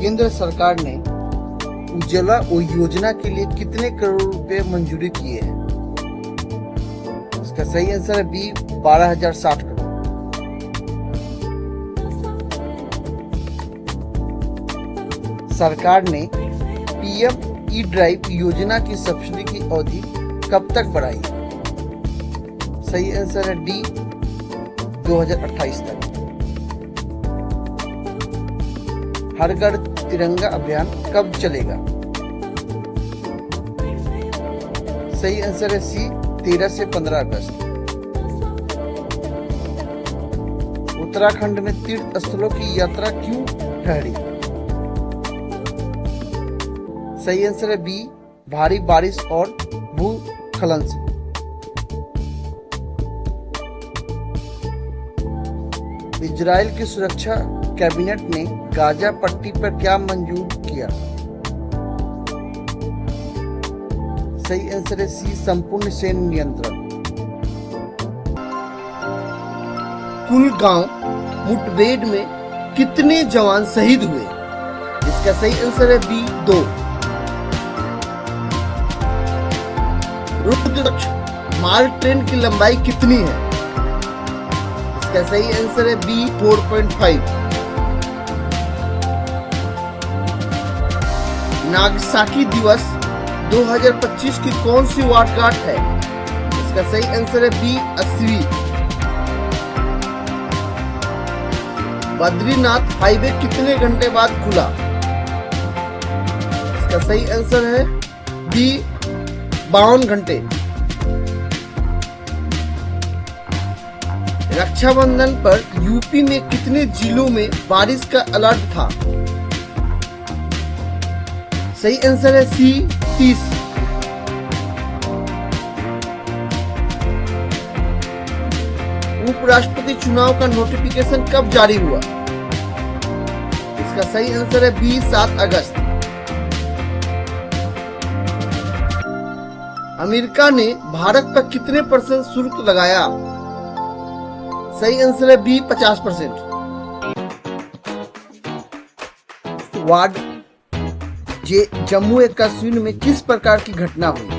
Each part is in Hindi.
केंद्र सरकार ने उज्ज्वला योजना के लिए कितने करोड़ रुपए मंजूरी किए हैं? इसका सही आंसर है बी 12,060 करोड़। सरकार ने पीएम ई ड्राइव योजना की सब्सिडी की अवधि कब तक बढ़ाई? सही आंसर है डी 2028 तक। हर घर तिरंगा अभियान कब चलेगा? सही आंसर है सी 13 से 15 अगस्त। उत्तराखंड में तीर्थ स्थलों की यात्रा क्यों ठहरी? सही आंसर है बी भारी बारिश और भूस्खलन से। इजराइल की सुरक्षा कैबिनेट ने गाजा पट्टी पर क्या मंजूर किया? सही आंसर है सी संपूर्ण सैन्य नियंत्रण। कुलगांव मुठभेड़ में कितने जवान शहीद हुए? इसका सही आंसर है बी 2। रुद्राक्ष माल ट्रेन की लंबाई कितनी है? इसका सही आंसर है बी 4.5। नागसाकी दिवस 2025 की कौन सी वर्षगांठ है? इसका सही आंसर है बी 80वीं। बद्रीनाथ हाईवे कितने घंटे बाद खुला? इसका सही आंसर है बी 52 घंटे। रक्षाबंधन पर यूपी में कितने जिलों में बारिश का अलर्ट था? सही आंसर है सी 30। उपराष्ट्रपति चुनाव का नोटिफिकेशन कब जारी हुआ? इसका सही आंसर है बी 7 अगस्त। अमेरिका ने भारत पर कितने % शुल्क लगाया? सही आंसर है बी 50%। वार्ड जम्मू एवं कश्मीर में किस प्रकार की घटना हुई?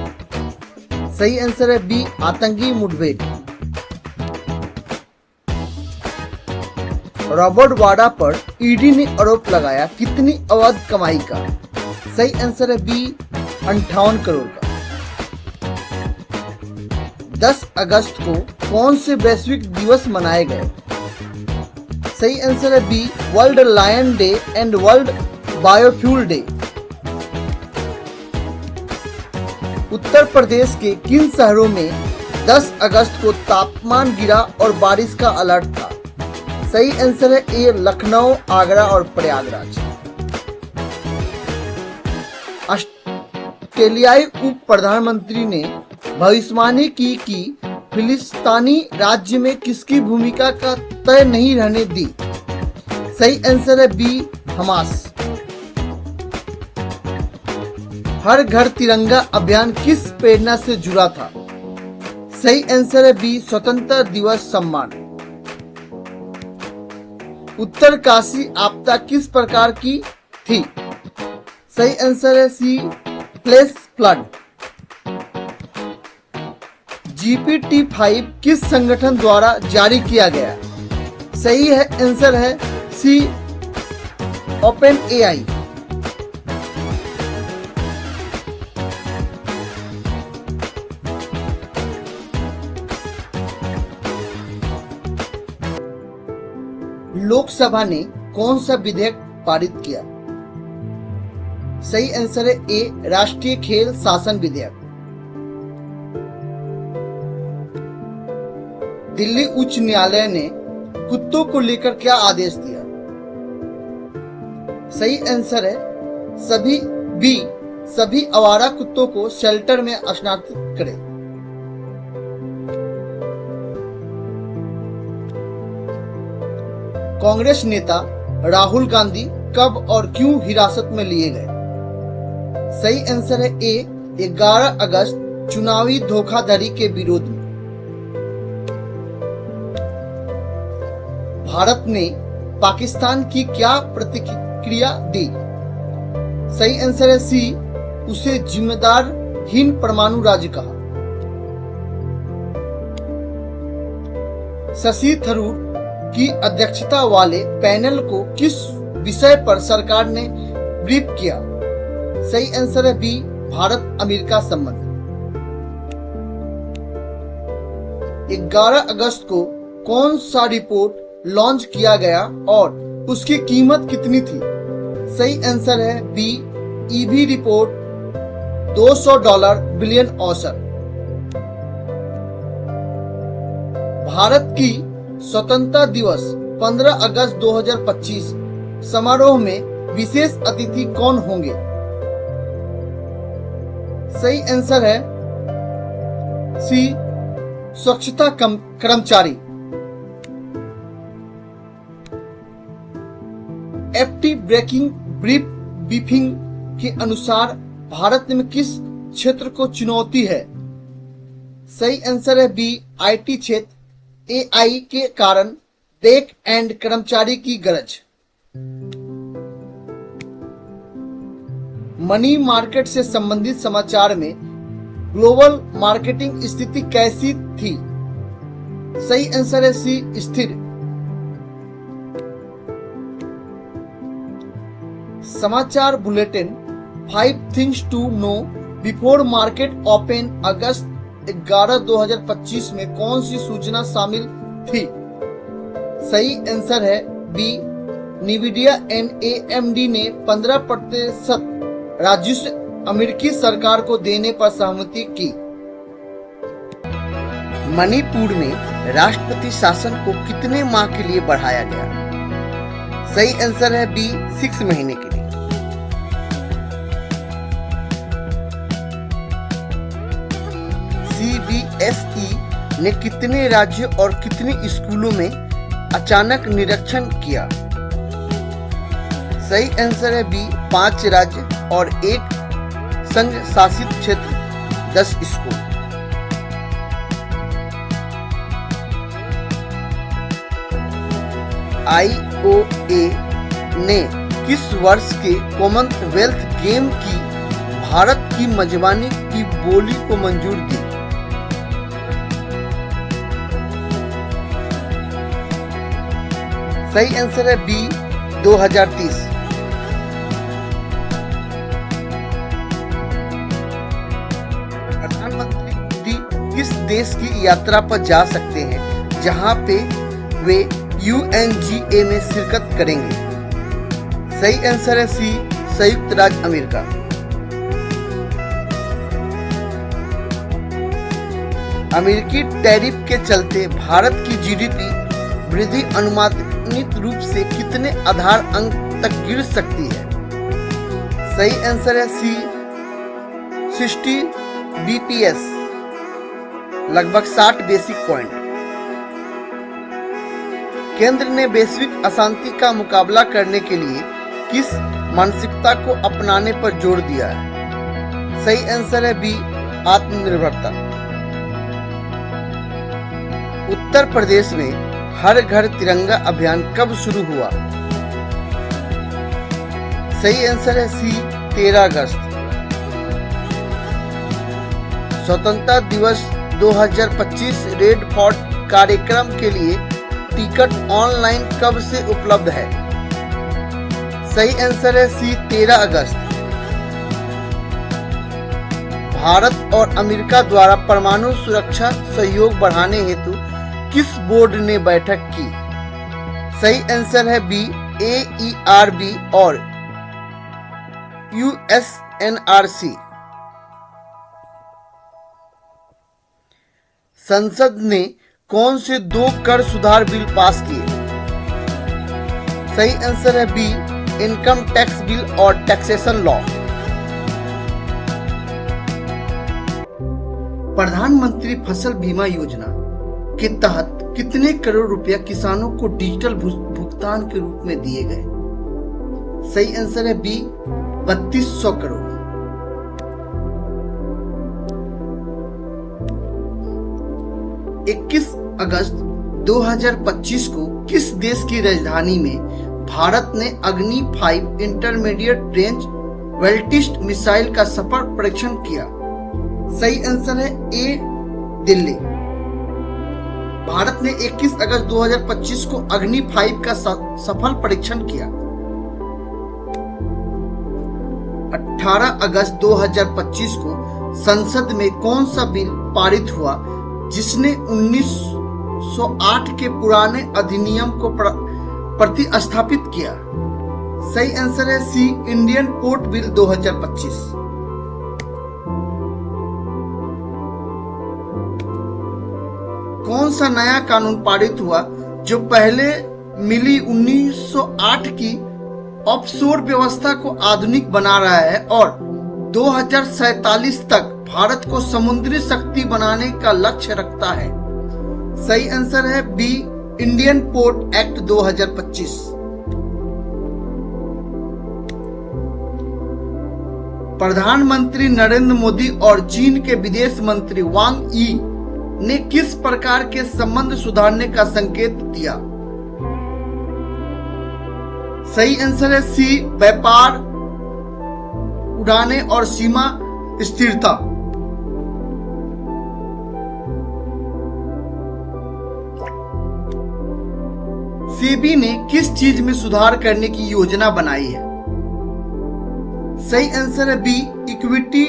सही आंसर है बी आतंकी मुठभेड़। रॉबर्ट वाड्रा पर ईडी ने आरोप लगाया कितनी अवैध कमाई का? सही आंसर है बी 58 करोड़ का। 10 अगस्त को कौन से वैश्विक दिवस मनाए गए? सही आंसर है B world lion day and world biofuel day. Uttar Pradesh के किन शहरों में 10 अगस्त को तापमान गिरा और बारिश का अलर्ट था? सही आंसर है ए लखनऊ, आगरा और प्रयागराज। ऑस्ट्रेलियाई उप प्रधानमंत्री ने भविष्यवाणी की कि फिलिस्तीनी राज्य में किसकी भूमिका का तय नहीं रहने दी? सही आंसर है बी हमास। हर घर तिरंगा अभियान किस प्रेरणा से जुड़ा था? सही आंसर है बी स्वतंत्रता दिवस सम्मान। उत्तरकाशी आपदा किस प्रकार की थी? सही आंसर है सी फ्लैश फ्लड। GPT-5 किस संगठन द्वारा जारी किया गया? सही है आंसर है सी OpenAI। लोकसभा ने कौन सा विधेयक पारित किया? सही आंसर है ए राष्ट्रीय खेल शासन विधेयक। दिल्ली उच्च न्यायालय ने कुत्तों को लेकर क्या आदेश दिया? सही आंसर है सभी आवारा कुत्तों को शेल्टर में स्थानांतरित करें। कांग्रेस नेता राहुल गांधी कब और क्यों हिरासत में लिए गए? सही आंसर है ए 11 अगस्त चुनावी धोखाधड़ी के विरोध में। भारत ने पाकिस्तान की क्या प्रतिक्रिया दी? सही आंसर है सी, उसे जिम्मेदारहीन परमाणु राज्य कहा। शशि थरूर की अध्यक्षता वाले पैनल को किस विषय पर सरकार ने ब्रीफ किया? सही आंसर है बी, भारत अमेरिका संबंध। 11 अगस्त को कौन सा रिपोर्ट लॉन्च किया गया और उसकी कीमत कितनी थी? सही आंसर है बी, ईबी रिपोर्ट $200 बिलियन औसत। भारत की स्वतंत्रता दिवस 15 अगस्त 2025 समारोह में विशेष अतिथि कौन होंगे? सही आंसर है सी, स्वच्छता कर्मचारी। एफटी ब्रेकिंग ब्रीफिंग के अनुसार भारत में किस क्षेत्र को चुनौती है? सही आंसर है बी, आईटी क्षेत्र। एआई के कारण बैक एंड कर्मचारी की गरज। मनी मार्केट से संबंधित समाचार में ग्लोबल मार्केटिंग स्थिति कैसी थी? सही आंसर है सी, स्थिर। समाचार bulletin 5 things to know before market open अगस्त 11, 2025 में कौन सी सूचना शामिल थी? सही आंसर है बी, न्वीडिया एंड एएमडी ने 15% राजस्व अमेरिकी सरकार को देने पर सहमति की। मणिपुर में राष्ट्रपति शासन को कितने माह के लिए बढ़ाया गया? सही आंसर है बी, 6 महीने के लिए। सीबीएसई ने कितने राज्यों और कितने स्कूलों में अचानक निरीक्षण किया? सही आंसर है बी, 5 राज्य और 1 संघ शासित क्षेत्र, 10 स्कूल। आईओए ने किस वर्ष के कॉमनवेल्थ गेम की भारत की मेजबानी की बोली को मंजूर दी? सही आंसर है बी, 2030। प्रधानमंत्री किस देश की यात्रा पर जा सकते हैं जहां पे वे UNGA में शिरकत करेंगे? सही आंसर है सी, संयुक्त राज्य अमेरिका। अमेरिकी टैरिफ के चलते भारत की जीडीपी वृद्धि अनुमानित रूप से कितने आधार अंक तक गिर सकती है? सही आंसर है सी, 60 BPS, लगभग 60 बेसिक पॉइंट। केंद्र ने वैश्विक अशांति का मुकाबला करने के लिए किस मानसिकता को अपनाने पर जोर दिया है? सही आंसर है बी, आत्मनिर्भरता। उत्तर प्रदेश में हर घर तिरंगा अभियान कब शुरू हुआ? सही आंसर है सी, 13 अगस्त। स्वतंत्रता दिवस 2025 रेड फोर्ट कार्यक्रम के लिए टिकट ऑनलाइन कब से उपलब्ध है? सही आंसर है सी, 13 अगस्त। भारत और अमेरिका द्वारा परमाणु सुरक्षा सहयोग बढ़ाने हेतु किस बोर्ड ने बैठक की? सही आंसर है बी, AERB और USNRC। संसद ने कौन से 2 कर सुधार बिल पास किए? सही आंसर है बी, इनकम टैक्स बिल और टैक्सेशन लॉ। प्रधानमंत्री फसल बीमा योजना के तहत कितने करोड़ रुपया किसानों को डिजिटल भुगतान के रूप में दिए गए? सही आंसर है बी, 3200 करोड़। इक्कीस अगस्त 2025 को किस देश की राजधानी में भारत ने अग्नि 5 इंटरमीडिएट रेंज वेल्टिस्ट मिसाइल का सफल परीक्षण किया? सही आंसर है ए, दिल्ली। भारत ने 21 अगस्त 2025 को अग्नि 5 का सफल परीक्षण किया। 18 अगस्त 2025 को संसद में कौन सा बिल पारित हुआ जिसने 1908 के पुराने अधिनियम को प्रतिस्थापित किया? सही आंसर है सी, इंडियन पोर्ट बिल 2025। कौन सा नया कानून पारित हुआ जो पहले मिली 1908 की ऑफशोर व्यवस्था को आधुनिक बना रहा है और 2047 तक भारत को समुद्री शक्ति बनाने का लक्ष्य रखता है? सही आंसर है बी, इंडियन पोर्ट एक्ट 2025। प्रधानमंत्री नरेंद्र मोदी और चीन के विदेश मंत्री वांग यी ने किस प्रकार के संबंध सुधारने का संकेत दिया? सही आंसर है सी, व्यापार, उड़ाने और सीमा स्थिरता। सेबी ने किस चीज में सुधार करने की योजना बनाई है? सही आंसर है बी, इक्विटी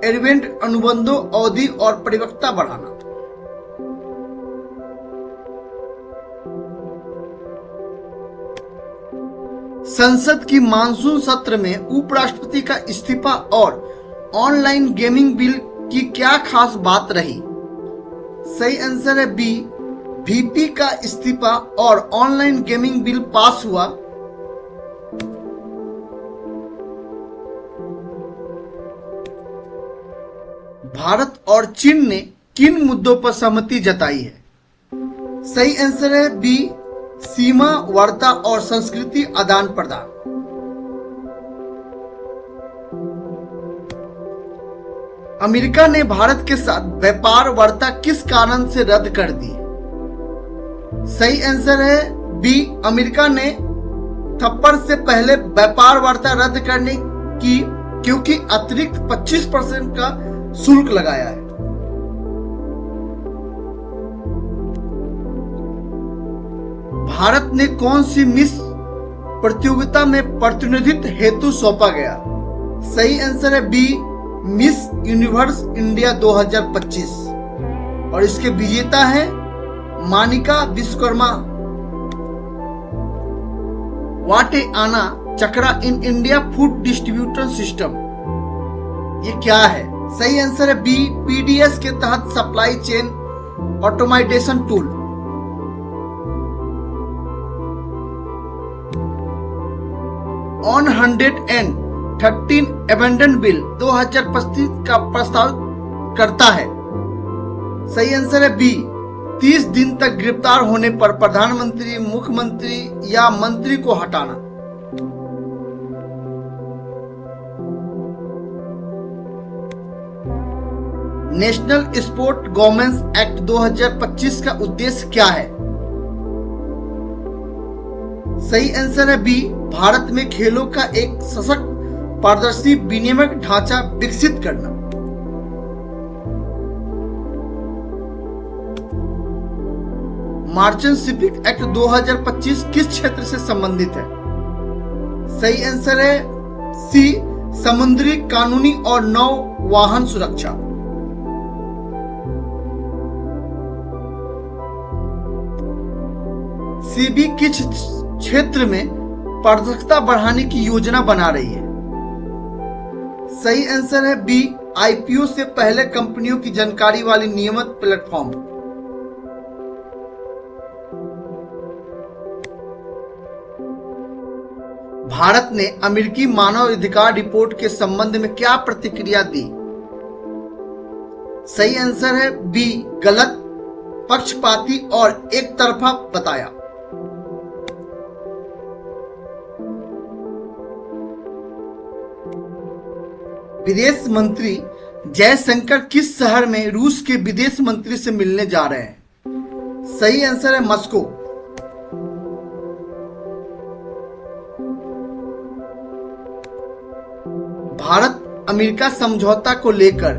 एरिवेंट अनुबंधों अवधि और परिपक्वता बढ़ाना। संसद की मानसून सत्र में उपराष्ट्रपति का इस्तीफा और ऑनलाइन गेमिंग बिल की क्या खास बात रही? सही आंसर है बी, वीपी का इस्तीफा और ऑनलाइन गेमिंग बिल पास हुआ। भारत और चीन ने किन मुद्दों पर सहमति जताई है? सही आंसर है बी, सीमा, वार्ता और संस्कृति आदान प्रदान। अमेरिका ने भारत के साथ व्यापार वार्ता किस कारण से रद्द कर दी? सही आंसर है बी, अमेरिका ने थप्पड़ से पहले व्यापार वार्ता रद्द करने की क्योंकि अतिरिक्त 25% का शुल्क लगाया है। भारत ने कौन सी मिस प्रतियोगिता में प्रतिनिधित्व हेतु सौंपा गया? सही आंसर है बी, मिस यूनिवर्स इंडिया 2025 और इसके विजेता हैं मानिका विश्वकर्मा। वाटे Anna Chakra in India food distributor system, ये क्या है? सही आंसर है बी, पीडीएस के तहत supply chain automisation tool. On 113 abandon bill 2025 का प्रस्ताव करता है? सही आंसर है बी, 30 दिन तक गिरफ्तार होने पर प्रधानमंत्री, मुख्यमंत्री या मंत्री को हटाना। नेशनल स्पोर्ट गवर्नेंस एक्ट 2025 का उद्देश्य क्या है? सही आंसर है बी, भारत में खेलों का एक सशक्त, पारदर्शी विनियामक ढांचा विकसित करना। मार्चेंटशिपिंग एक्ट 2025 किस क्षेत्र से संबंधित है? सही आंसर है सी, समुद्री कानूनी और नौ वाहन सुरक्षा। सेबी किस क्षेत्र में पारदर्शिता बढ़ाने की योजना बना रही है? सही आंसर है बी, आईपीओ से पहले कंपनियों की जानकारी वाली नियमित प्लेटफॉर्म। भारत ने अमेरिकी मानव अधिकार रिपोर्ट के संबंध में क्या प्रतिक्रिया दी? सही आंसर है बी, गलत, पक्षपाती और एक तरफा बताया। विदेश मंत्री जयशंकर किस शहर में रूस के विदेश मंत्री से मिलने जा रहे हैं? सही आंसर है मॉस्को। भारत अमेरिका समझौता को लेकर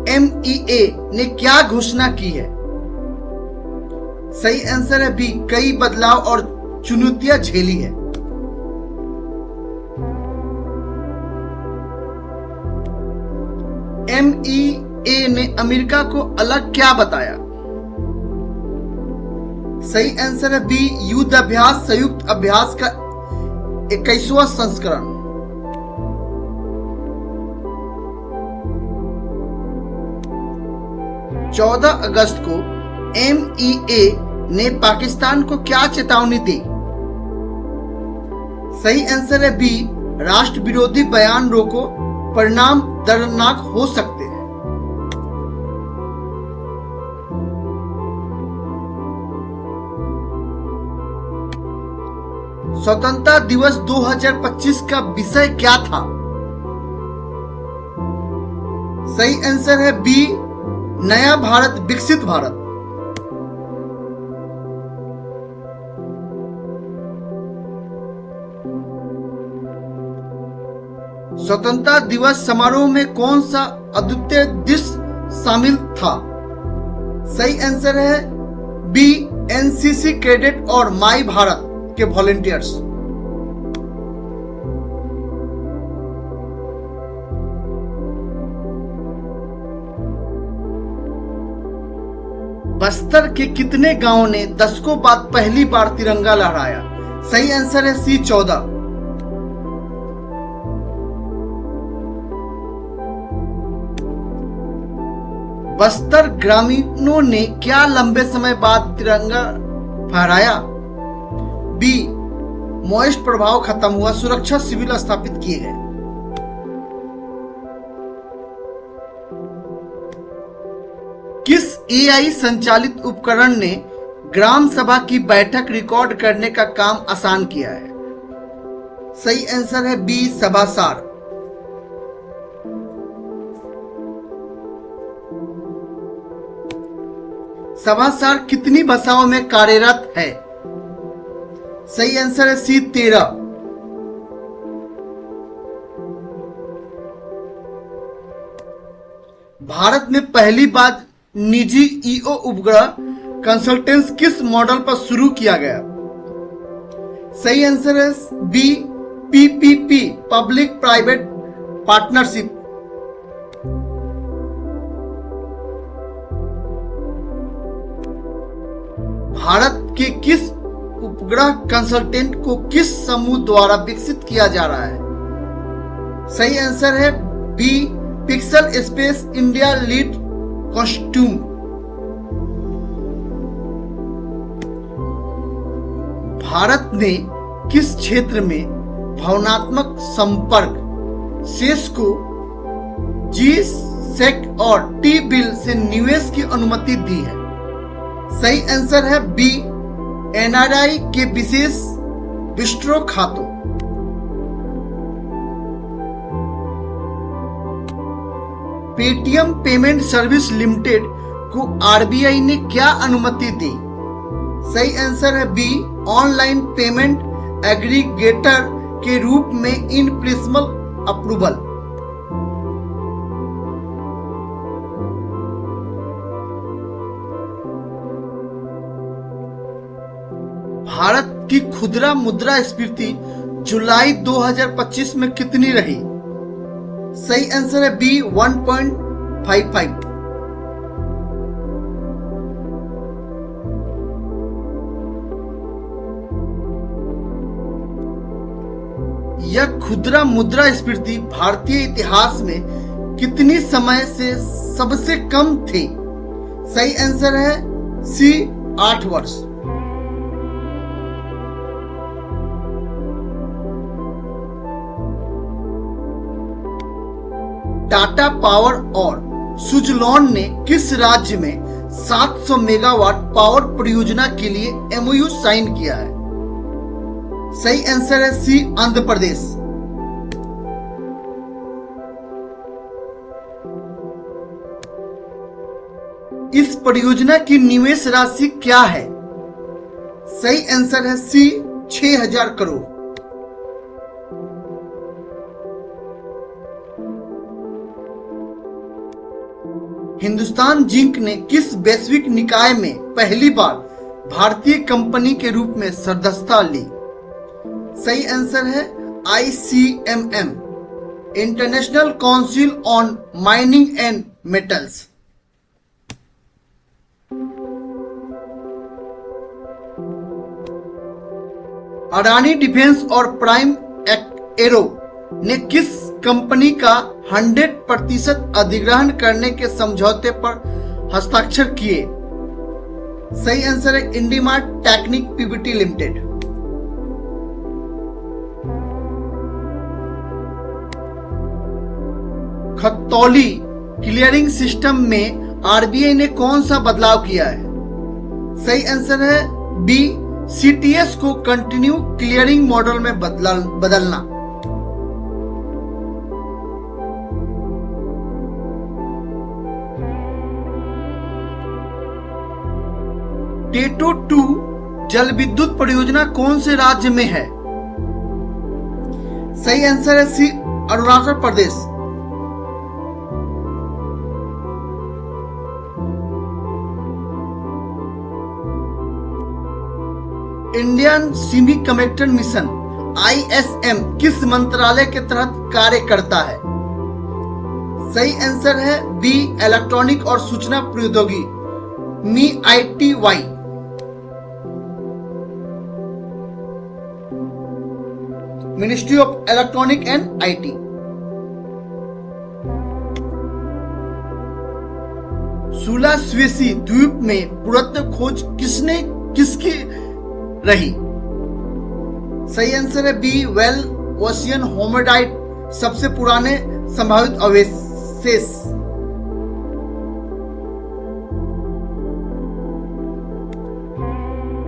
MEA ने क्या घोषणा की है? सही आंसर है बी, कई बदलाव और चुनौतियां झेली है। MEA ने अमेरिका को अलग क्या बताया? सही आंसर है बी, युद्ध अभ्यास संयुक्त अभ्यास का 21वां संस्करण। चौदह अगस्त को MEA ने पाकिस्तान को क्या चेतावनी दी? सही आंसर है बी, राष्ट्र विरोधी बयान रोको, परिणाम दर्दनाक हो सकते हैं। स्वतंत्रता दिवस 2025 का विषय क्या था? सही आंसर है बी, नया भारत विकसित भारत। स्वतंत्रता दिवस समारोह में कौन सा अद्वितीय दृश्य शामिल था? सही आंसर है बी, NCC कैडेट और माई भारत के वॉलेंटियर्स। बस्तर के कितने गांवों ने दशकों बाद पहली बार तिरंगा लहराया? सही आंसर है सी, 14। बस्तर ग्रामीणों ने क्या लंबे समय बाद तिरंगा फहराया? बी, मॉइस्ट प्रभाव खत्म हुआ, सुरक्षा शिविर स्थापित किए गए। किस AI संचालित उपकरण ने ग्राम सभा की बैठक रिकॉर्ड करने का काम आसान किया है? सही आंसर है बी, सभासार। सभासार कितनी भाषाओं में कार्यरत है? सही आंसर है सी, 13। भारत में पहली बार निजी EO उपग्रह कंसल्टेंस किस मॉडल पर शुरू किया गया? सही आंसर है B, PPP, public private partnership. भारत के किस उपग्रह कंसल्टेंट को किस समूह द्वारा विकसित किया जा रहा है? सही आंसर है B, Pixxel space India lead costume. भारत ने किस क्षेत्र में भावनात्मक संपर्क शेष को G-SEC और T-बिल से निवेश की अनुमति दी है? सही आंसर है बी, NRI के विशेष विस्ट्रो खातों। पेटीएम पेमेंट सर्विस लिमिटेड को RBI ने क्या अनुमति दी? सही आंसर है बी, ऑनलाइन पेमेंट एग्रीगेटर के रूप में इन प्रिंसिपल अप्रूवल। भारत की खुदरा मुद्रास्फीति जुलाई 2025 में कितनी रही? सही आंसर है बी, 1.55। यह खुदरा मुद्रास्फीति भारतीय इतिहास में कितनी समय से सबसे कम थी? सही आंसर है सी, 8 वर्ष। टाटा पावर और सुजलॉन ने किस राज्य में 700 मेगावाट पावर परियोजना के लिए MOU साइन किया है? सही आंसर है सी, आंध्र प्रदेश। इस परियोजना की निवेश राशि क्या है? सही आंसर है सी, 6000 करोड़। हिंदुस्तान जिंक ने किस वैश्विक निकाय में पहली बार भारतीय कंपनी के रूप में सदस्यता ली? सही आंसर है ICMM, international council on mining and metals. Adani defence और प्राइम एरो ने किस कंपनी का 100% अधिग्रहण करने के समझौते पर हस्ताक्षर किए? सही आंसर है इंडीमार्ट टेक्निक पीवीटी लिमिटेड। खतौली क्लियरिंग सिस्टम में आरबीआई ने कौन सा बदलाव किया है? सही आंसर है बी, CTS को कंटिन्यू क्लियरिंग मॉडल में बदलना। टेटो 2 जल विद्युत परियोजना कौन से राज्य में है? सही आंसर है C, Arunachal Pradesh. Indian semiconductor mission ISM किस मंत्रालय के तहत कार्य करता है? सही आंसर है बी, इलेक्ट्रॉनिक और सूचना प्रौद्योगिकी MeitY। Ministry of electronic and IT। Sulawesi द्वीप में पुरातत्व खोज किसकी रही? सही आंसर है बी, वेल ओशियन होमिडाइट, सबसे पुराने संभावित अवशेष।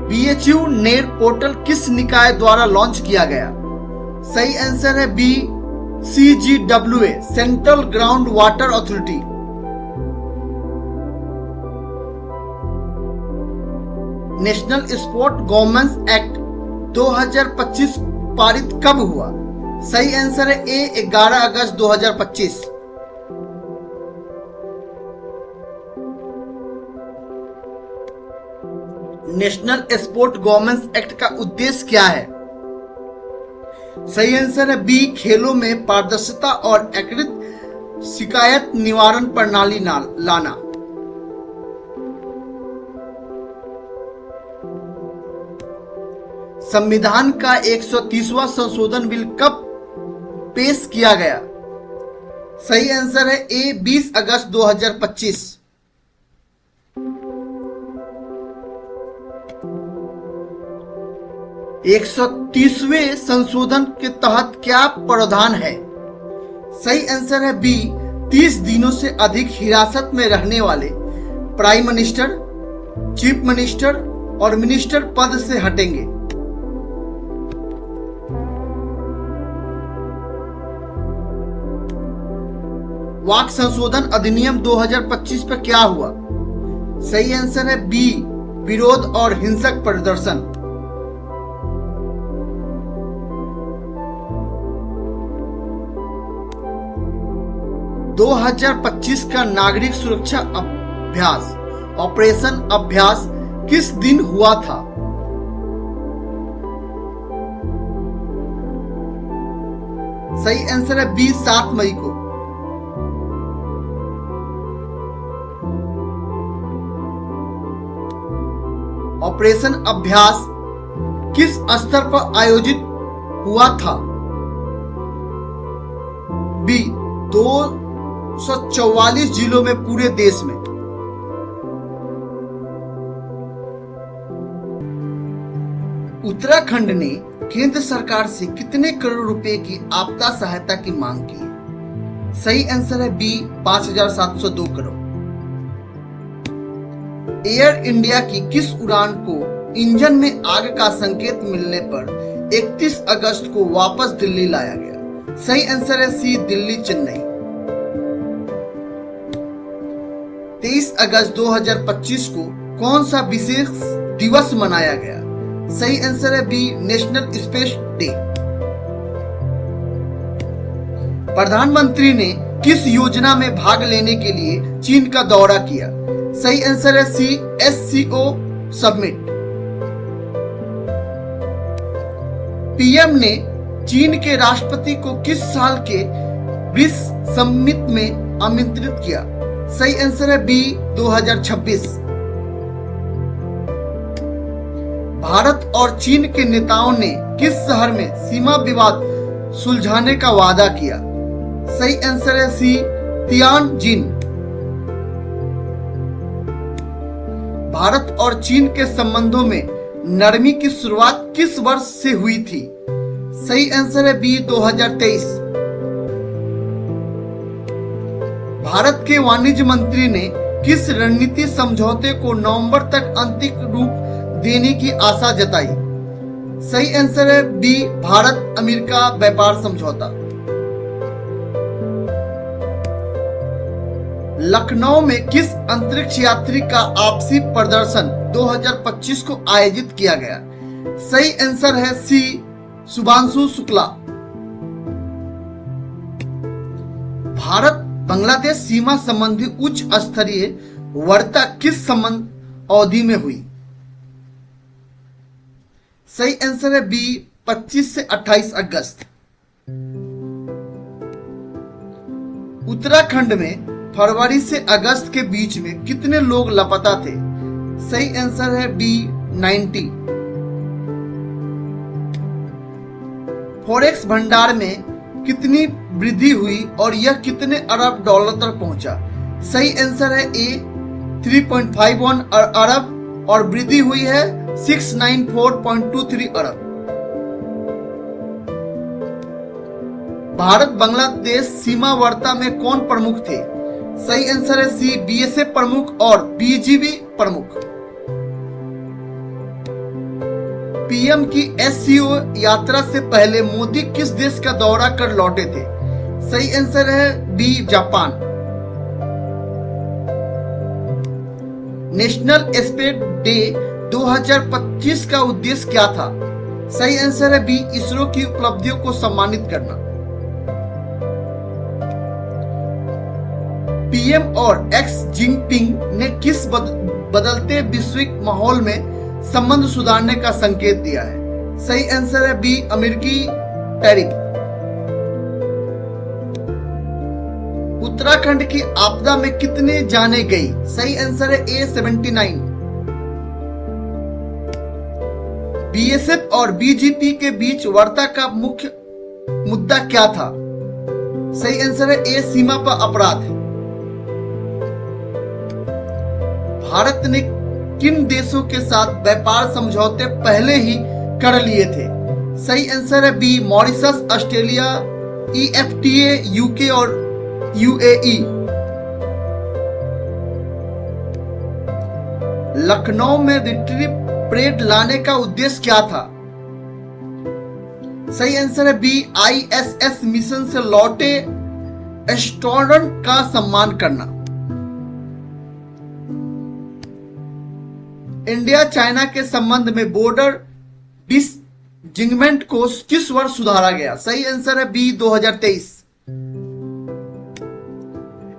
BHU नेट पोर्टल किस निकाय द्वारा लॉन्च किया गया? सही आंसर है B, CGWA, central ground water authority. National sport governance act 2025 पारित कब हुआ? सही आंसर है ए, 11 अगस्त 2025। नेशनल स्पोर्ट गवर्नेंस एक्ट का उद्देश्य क्या है? सही आंसर है बी, खेलों में पारदर्शिता और एकीकृत शिकायत निवारण प्रणाली लाना। संविधान का 130वां संशोधन बिल कब पेश किया गया? सही आंसर है ए, 20 अगस्त 2025। एक 130वें संशोधन के तहत क्या प्रावधान है? सही आंसर है बी, 30 दिनों से अधिक हिरासत में रहने वाले प्राइम मिनिस्टर, चीफ मिनिस्टर और मिनिस्टर पद से हटेंगे। वाक संशोधन अधिनियम 2025 पर क्या हुआ? सही आंसर है बी, विरोध और हिंसक प्रदर्शन। दो 2025 का नागरिक सुरक्षा अभ्यास ऑपरेशन अभ्यास किस दिन हुआ था? सही आंसर है बी, 7 मई को। ऑपरेशन अभ्यास किस स्तर पर आयोजित हुआ था? बी, 244 जिलों में पूरे देश में। उत्तराखंड ने केंद्र सरकार से कितने करोड़ रुपए की आपदा सहायता की मांग की है? सही आंसर है बी, 5,702 करोड़। एयर इंडिया की किस उड़ान को इंजन में आग का संकेत मिलने पर 31 अगस्त को वापस दिल्ली लाया गया? सही आंसर है सी, दिल्ली चेन्नई। 23 अगस्त 2025 को कौन सा विशेष दिवस मनाया गया? सही आंसर है बी, नेशनल स्पेस डे। प्रधानमंत्री ने किस योजना में भाग लेने के लिए चीन का दौरा किया? सही आंसर है सी, SCO समिट। पीएम ने चीन के राष्ट्रपति को किस साल के ब्रिक्स समिट में आमंत्रित किया? सही आंसर है बी, 2026। भारत और चीन के नेताओं ने किस शहर में सीमा विवाद सुलझाने का वादा किया? सही आंसर है सी, तियानजिन। भारत और चीन के संबंधों में नरमी की शुरुआत किस वर्ष से हुई थी? सही आंसर है बी, 2023। भारत के वाणिज्य मंत्री ने किस रणनीति समझौते को नवंबर तक अंतिम रूप देने की आशा जताई? सही आंसर है बी, भारत अमेरिका व्यापार समझौता। लखनऊ में किस अंतरिक्ष यात्री का आपसी प्रदर्शन 2025 को आयोजित किया गया? सही आंसर है सी, शुभांशु शुक्ला। भारत बांग्लादेश सीमा संबंधी उच्च स्तरीय वार्ता किस संबंध अवधि में हुई? सही आंसर है बी, 25 से 28 अगस्त। उत्तराखंड में फरवरी से अगस्त के बीच में कितने लोग लापता थे? सही आंसर है बी, 90। फॉरेक्स भंडार में कितनी वृद्धि हुई और यह कितने अरब डॉलर तक पहुंचा? सही आंसर है ए, 3.51 अरब और वृद्धि हुई है 694.23 अरब। भारत बांग्लादेश सीमा वार्ता में कौन प्रमुख थे? सही आंसर है सी, BSF प्रमुख और BGB प्रमुख। पीएम की SCO यात्रा से पहले मोदी किस देश का दौरा कर लौटे थे? सही आंसर है B, Japan. National space day 2025 का उद्देश्य क्या था? सही आंसर है बी, इसरो की उपलब्धियों को सम्मानित करना। पीएम और एक्स जिनपिंग ने किस बदलते वैश्विक माहौल में संबंध सुधारने का संकेत दिया है? सही आंसर है बी, अमेरिकी टैरिफ। उत्तराखंड की आपदा में कितने जाने गई? सही आंसर है ए, 79। BSF और BGP के बीच वार्ता का मुख्य मुद्दा क्या था? सही आंसर है ए, सीमा पर अपराध। भारत ने किन देशों के साथ व्यापार समझौते पहले ही कर लिए थे? सही आंसर है B, Mauritius, Australia, EFTA, UK और UAE। लखनऊ में विक्ट्री परेड लाने का उद्देश्य क्या था? सही आंसर है बी, ISS मिशन से लौटे एस्ट्रोनॉट का सम्मान करना। इंडिया चाइना के संबंध में बॉर्डर डिसजिंगमेंट को किस वर्ष सुधारा गया? सही आंसर है बी, 2023।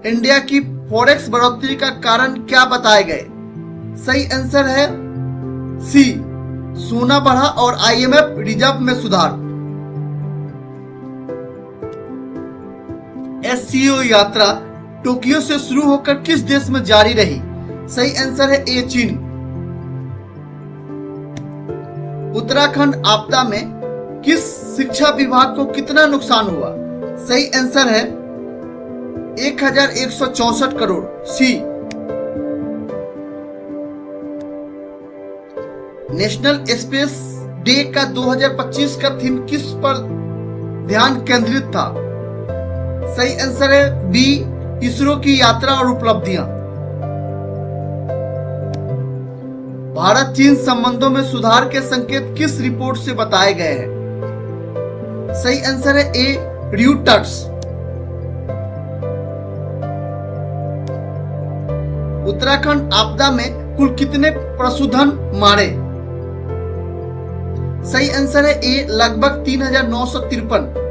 इंडिया की फॉरेक्स बढ़ोतरी का कारण क्या बताए गए? सही आंसर है सी, सोना बढ़ा और IMF रिजर्व में सुधार। SCO यात्रा टोक्यो से शुरू होकर किस देश में जारी रही? सही आंसर है ए, चीन। उत्तराखंड आपदा में किस शिक्षा विभाग को कितना नुकसान हुआ? सही आंसर है 1164 करोड़, सी। नेशनल स्पेस डे का 2025 का थीम किस पर ध्यान केंद्रित था? सही आंसर है बी, इसरो की यात्रा और उपलब्धियां। भारत चीन संबंधों में सुधार के संकेत किस रिपोर्ट से बताए गए हैं? सही आंसर है ए, र्यूटर्स। उत्तराखंड आपदा में कुल कितने पशुधन मारे? सही आंसर है ए, लगभग 3953।